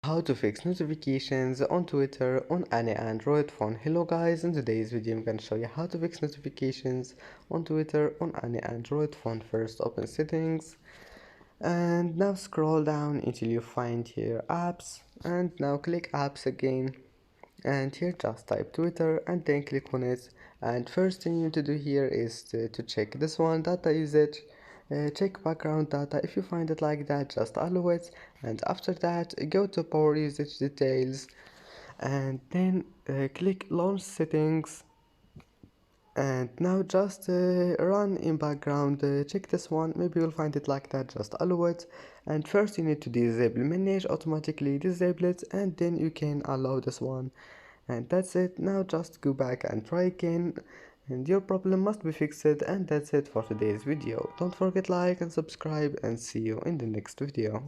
How to fix notifications on Twitter on any Android phone. Hello guys, in today's video I'm going to show you how to fix notifications on Twitter on any Android phone. First open settings and now scroll down until you find here apps, and now click apps again, and here just type Twitter and then click on it. And first thing you need to do here is to check this one, data usage. Check background data. If you find it like that, just allow it, and after that go to power usage details, and then click launch settings, and now just run in background. Check this one, maybe you'll find it like that, just allow it. And first you need to disable manage, automatically disable it, and then you can allow this one. And that's it. Now just go back and try again, and your problem must be fixed. And that's it for today's video. Don't forget like and subscribe, and see you in the next video.